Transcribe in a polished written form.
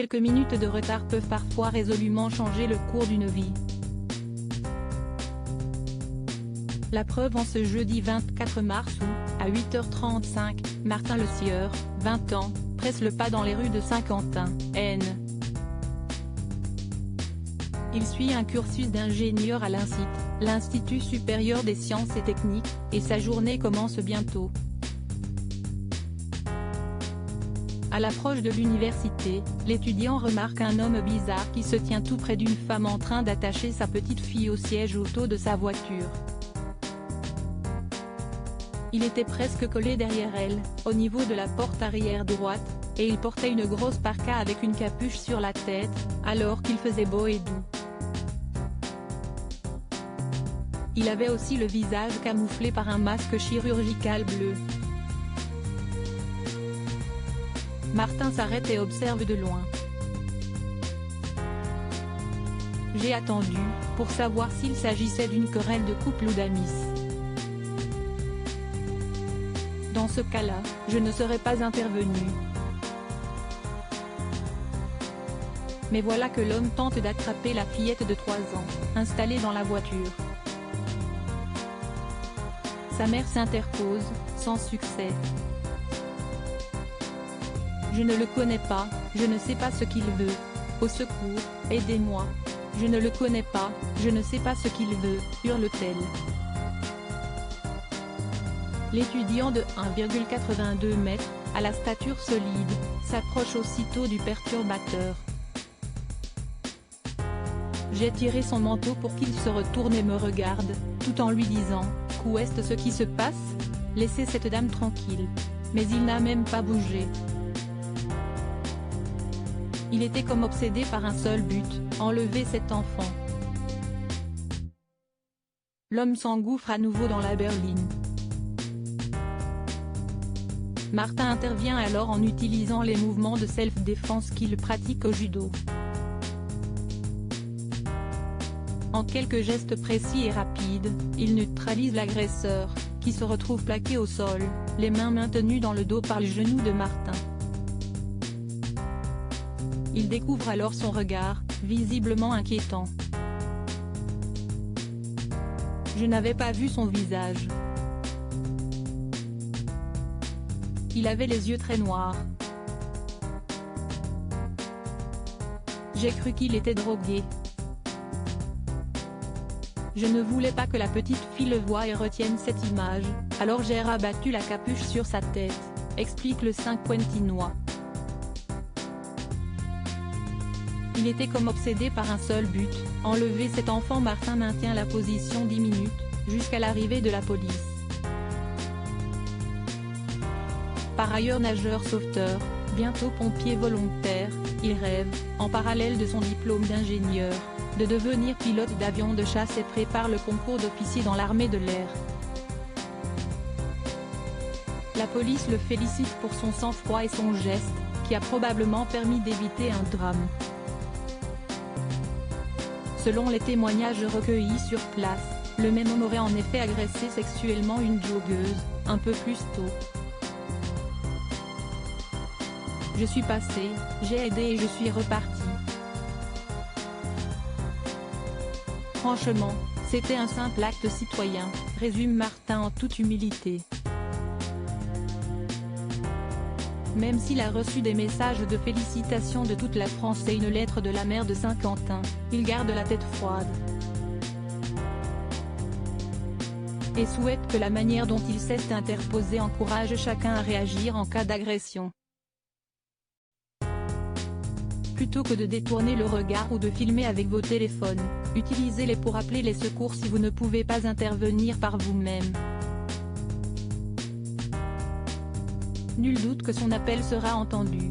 quelques minutes de retard peuvent parfois résolument changer le cours d'une vie. La preuve en ce jeudi 24 mars où, à 8h35, Martin Le Sieur, 20 ans, presse le pas dans les rues de Saint-Quentin, N. Il suit un cursus d'ingénieur à l'INSIT, l'Institut supérieur des sciences et techniques, et sa journée commence bientôt. À l'approche de l'université, l'étudiant remarque un homme bizarre qui se tient tout près d'une femme en train d'attacher sa petite fille au siège auto de sa voiture. Il était presque collé derrière elle, au niveau de la porte arrière droite, et il portait une grosse parka avec une capuche sur la tête, alors qu'il faisait beau et doux. Il avait aussi le visage camouflé par un masque chirurgical bleu. Martin s'arrête et observe de loin. J'ai attendu, pour savoir s'il s'agissait d'une querelle de couple ou d'amis. Dans ce cas-là, je ne serais pas intervenu. Mais voilà que l'homme tente d'attraper la fillette de 3 ans, installée dans la voiture. Sa mère s'interpose, sans succès. Je ne le connais pas, je ne sais pas ce qu'il veut. Au secours, aidez-moi. Je ne le connais pas, je ne sais pas ce qu'il veut, hurle-t-elle. L'étudiant de 1,82 m, à la stature solide, s'approche aussitôt du perturbateur. J'ai tiré son manteau pour qu'il se retourne et me regarde, tout en lui disant « Qu'est-ce ce qui se passe? Laissez cette dame tranquille. » Mais il n'a même pas bougé. Il était comme obsédé par un seul but, enlever cet enfant. L'homme s'engouffre à nouveau dans la berline. Martin intervient alors en utilisant les mouvements de self-défense qu'il pratique au judo. En quelques gestes précis et rapides, il neutralise l'agresseur, qui se retrouve plaqué au sol, les mains maintenues dans le dos par le genou de Martin. Il découvre alors son regard, visiblement inquiétant. Je n'avais pas vu son visage. Il avait les yeux très noirs. J'ai cru qu'il était drogué. Je ne voulais pas que la petite fille le voie et retienne cette image, alors j'ai rabattu la capuche sur sa tête, explique le Cinquantinois. Il était comme obsédé par un seul but, enlever cet enfant. Martin maintient la position 10 minutes, jusqu'à l'arrivée de la police. Par ailleurs nageur sauveteur, bientôt pompier volontaire, il rêve, en parallèle de son diplôme d'ingénieur, de devenir pilote d'avion de chasse et prépare le concours d'officier dans l'armée de l'air. La police le félicite pour son sang-froid et son geste, qui a probablement permis d'éviter un drame. Selon les témoignages recueillis sur place, le même homme aurait en effet agressé sexuellement une joggeuse, un peu plus tôt. Je suis passé, j'ai aidé et je suis reparti. Franchement, c'était un simple acte citoyen, résume Martin en toute humilité. Même s'il a reçu des messages de félicitations de toute la France et une lettre de la maire de Saint-Quentin, il garde la tête froide. Et souhaite que la manière dont il s'est interposé encourage chacun à réagir en cas d'agression. Plutôt que de détourner le regard ou de filmer avec vos téléphones, utilisez-les pour appeler les secours si vous ne pouvez pas intervenir par vous-même. Nul doute que son appel sera entendu.